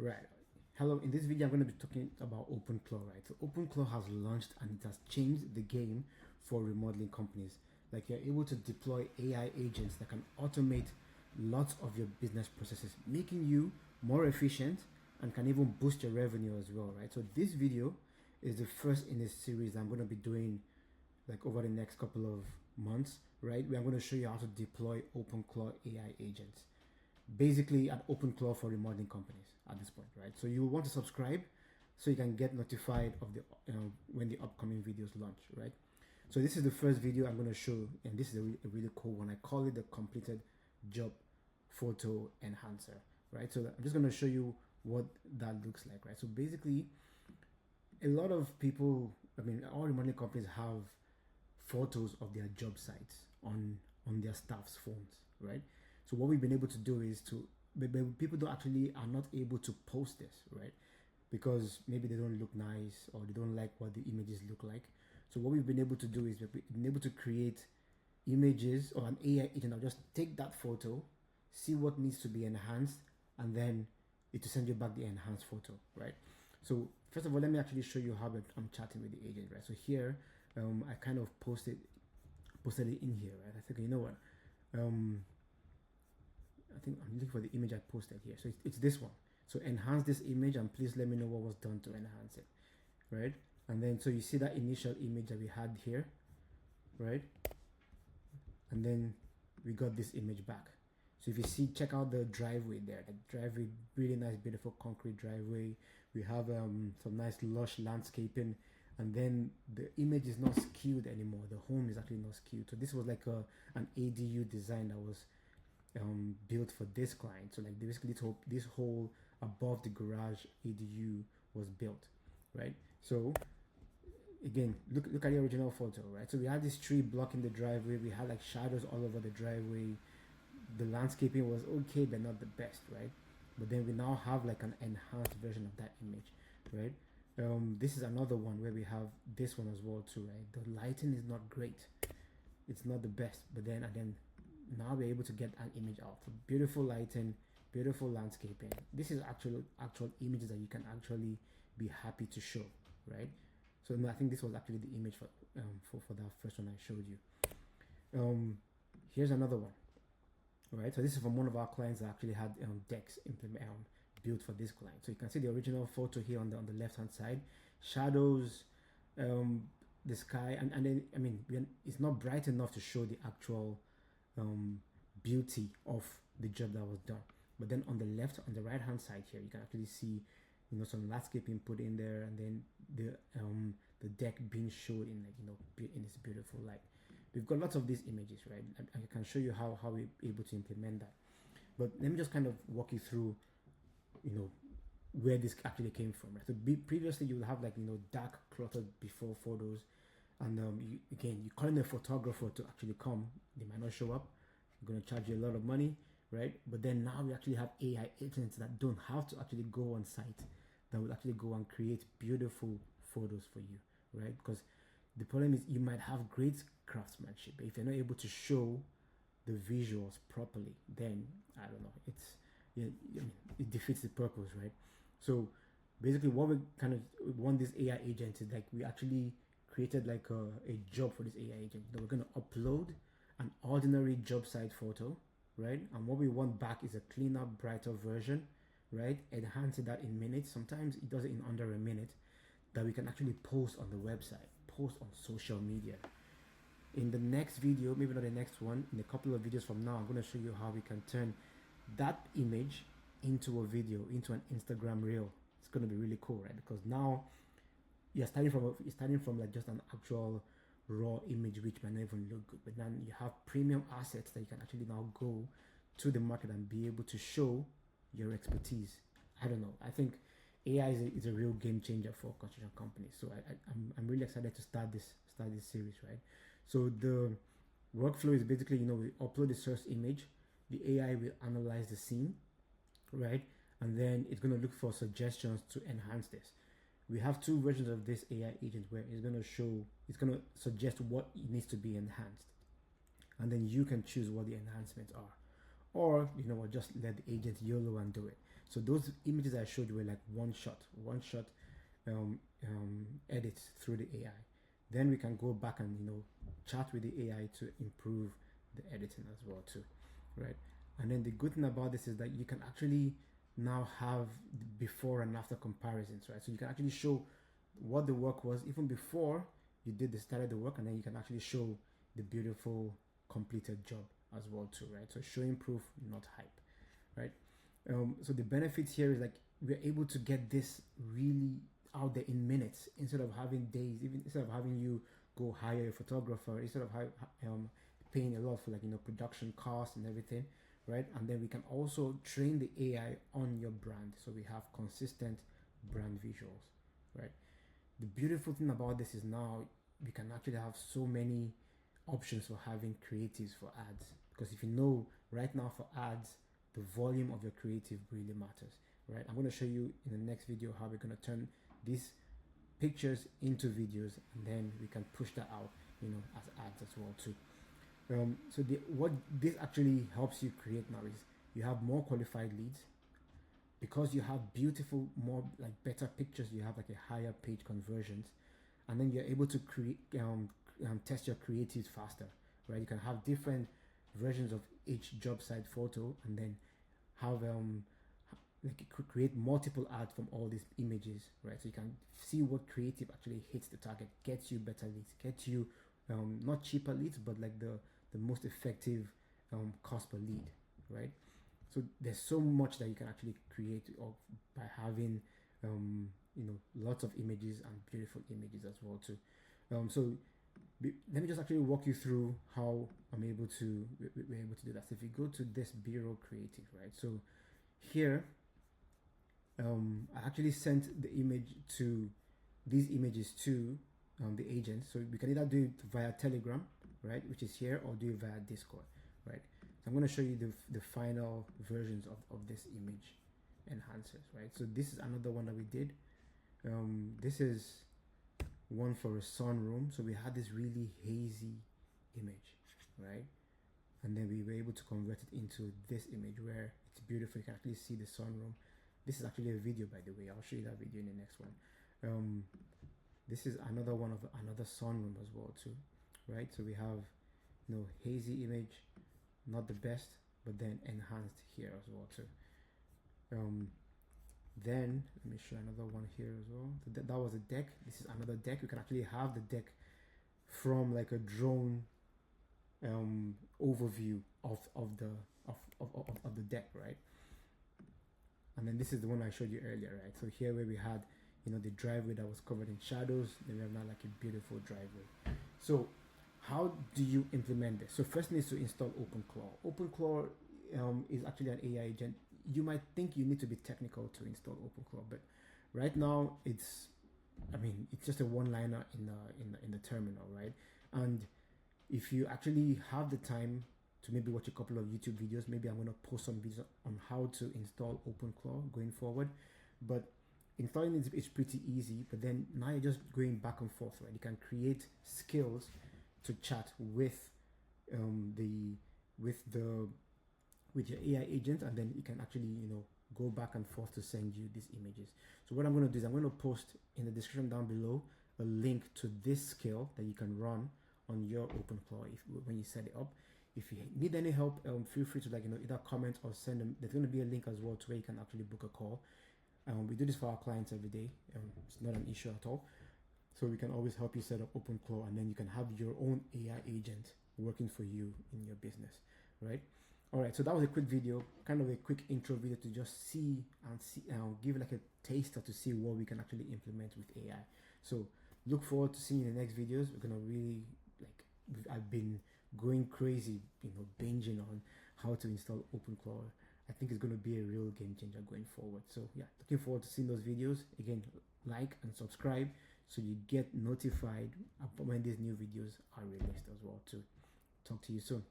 Right. Hello, in this video I'm going to be talking about OpenClaw, right? So OpenClaw has launched and it has changed the game for remodeling companies. Like you're able to deploy AI agents that can automate lots of your business processes, making you more efficient and can even boost your revenue as well, right? So this video is the first in a series I'm going to be doing like over the next couple of months, right? I'm going to show you how to deploy OpenClaw AI agents basically an open claw for remodeling companies at this point, right? So you will want to subscribe so you can get notified of the when the upcoming videos launch, right? So this is the first video I'm going to show, and this is a really cool one. I call it the completed job photo enhancer, right? So I'm just going to show you what that looks like, right? So basically, a lot of people, I mean, all remodeling companies have photos of their job sites on their staff's phones, right? So what we've been able to do is to, but people don't actually are not able to post this, right? Because maybe they don't look nice or they don't like what the images look like. So what we've been able to do is we've been able to create images or an AI agent that'll just take that photo, see what needs to be enhanced, and then it will send you back the enhanced photo, right? So first of all, let me actually show you how I'm chatting with the agent, right? So here, I kind of posted it in here, right? I think, you know what, I think I'm looking for the image I posted here. So it's this one. So enhance this image and please let me know what was done to enhance it, right? And then so you see that initial image that we had here, right? And then we got this image back. So if you see, check out the driveway there. The driveway, really nice, beautiful concrete driveway. We have some nice lush landscaping, and then the image is not skewed anymore. The home is actually not skewed. So this was like an ADU design that was built for this client. So like basically this whole above the garage ADU was built, right? So again, look at the original photo, right? So we had this tree blocking the driveway. We had like shadows all over the driveway. The landscaping was okay, but not the best, right? But then we now have like an enhanced version of that image, right? This is another one where we have this one as well too, right? The lighting is not great. It's not the best, but then now we're able to get an image out. So beautiful lighting, beautiful landscaping. This is actual images that you can actually be happy to show, right? So no, I think this was actually the image for that first one I showed you. Here's another one, right? So this is from one of our clients that actually had decks built for this client. So you can see the original photo here on the left hand side, shadows, the sky, and then I mean it's not bright enough to show the actual beauty of the job that was done. But then on the right hand side here, you can actually see, you know, some landscaping put in there, and then the deck being showed in, like, you know, in this beautiful light. We've got lots of these images, right? I can show you how we're able to implement that. But let me just kind of walk you through, you know, where this actually came from, right? So previously you will have, like, you know, dark cluttered before photos, and you call in a photographer to actually come. They might not show up. I'm going to charge you a lot of money, right? But then now we actually have AI agents that don't have to actually go on site, that will actually go and create beautiful photos for you, right? Because the problem is you might have great craftsmanship, but if you're not able to show the visuals properly, then I don't know, it defeats the purpose, right? So basically what we kind of want this AI agent is, like, we actually created like a job for this AI agent that we're going to upload an ordinary job site photo, right? And what we want back is a cleaner, brighter version, right? Enhancing that in minutes. Sometimes it does it in under a minute, that we can actually post on the website, post on social media. In the next video, maybe not the next one, in a couple of videos from now, I'm going to show you how we can turn that image into a video, into an Instagram reel. It's going to be really cool, right? Because now you're starting from like just an actual raw image, which might not even look good, but then you have premium assets that you can actually now go to the market and be able to show your expertise. I don't know, I think AI is a real game changer for construction companies. So I'm really excited to start this series, right? So the workflow is basically, you know, we upload the source image, the AI will analyze the scene, right? And then it's going to look for suggestions to enhance this. We have two versions of this AI agent where it's going to suggest what needs to be enhanced, and then you can choose what the enhancements are, or, you know what, just let the agent YOLO and do it. So those images I showed you were like one shot edits through the AI. Then we can go back and chat with the AI to improve the editing as well too, right? And then the good thing about this is that you can actually now have before and after comparisons, right? So you can actually show what the work was even before you started the work, and then you can actually show the beautiful completed job as well too, right? So showing proof, not hype, right? So the benefits here is like we're able to get this really out there in minutes instead of having days, even instead of having you go hire a photographer, instead of paying a lot for production costs and everything, right? And then we can also train the AI on your brand, so we have consistent brand visuals, right? The beautiful thing about this is now we can actually have so many options for having creatives for ads, because if you know right now for ads, the volume of your creative really matters, right? I'm going to show you in the next video how we're going to turn these pictures into videos, and then we can push that out as ads as well too. So what this actually helps you create now is you have more qualified leads, because you have beautiful, more like better pictures. You have like a higher page conversions, and then you're able to create test your creatives faster, right? You can have different versions of each job site photo, and then have create multiple ads from all these images, right? So you can see what creative actually hits the target, gets you better leads, gets you not cheaper leads, but like the most effective cost per lead, right? So there's so much that you can actually create by having lots of images and beautiful images as well too. So let me just actually walk you through how we're able to do that. So if you go to this Bureau Creative, right? So here I actually sent the image to these images to the agent. So we can either do it via Telegram, right, which is here, or do it via Discord, right? So I'm going to show you the final versions of this image enhancers, right? So this is another one that we did. This is one for a sunroom. So we had this really hazy image, right? And then we were able to convert it into this image where it's beautiful. You can actually see the sunroom. This is actually a video, by the way. I'll show you that video in the next one. This is another one of another sunroom as well too, right? So we have hazy image, not the best, but then enhanced here as well too. Then let me show another one here as well. So that was a deck. This is another deck. You can actually have the deck from like a drone overview of the deck, right? And then this is the one I showed you earlier, right? So here where we had the driveway that was covered in shadows, then we have now like a beautiful driveway. So how do you implement this? So first needs to install OpenClaw. OpenClaw is actually an AI agent. You might think you need to be technical to install OpenClaw, but right now it's just a one-liner in the terminal, right? And if you actually have the time to maybe watch a couple of YouTube videos, maybe I'm going to post some videos on how to install OpenClaw going forward. But installing it is pretty easy, but then now you're just going back and forth, right? You can create skills to chat with your AI agent, and then you can actually go back and forth to send you these images. So what I'm going to do is I'm going to post in the description down below a link to this skill that you can run on your OpenClaw when you set it up. If you need any help, feel free to either comment or send them. There's going to be a link as well to where you can actually book a call. We do this for our clients every day. It's not an issue at all. So we can always help you set up OpenClaw, and then you can have your own AI agent working for you in your business, right? All right, so that was a quick video, kind of a quick intro video to just see give like a taster to see what we can actually implement with AI. So look forward to seeing you in the next videos. We're gonna really I've been going crazy, binging on how to install OpenClaw. I think it's going to be a real game changer going forward. So yeah, looking forward to seeing those videos. Again, like and subscribe so you get notified when these new videos are released as well too. Talk to you soon.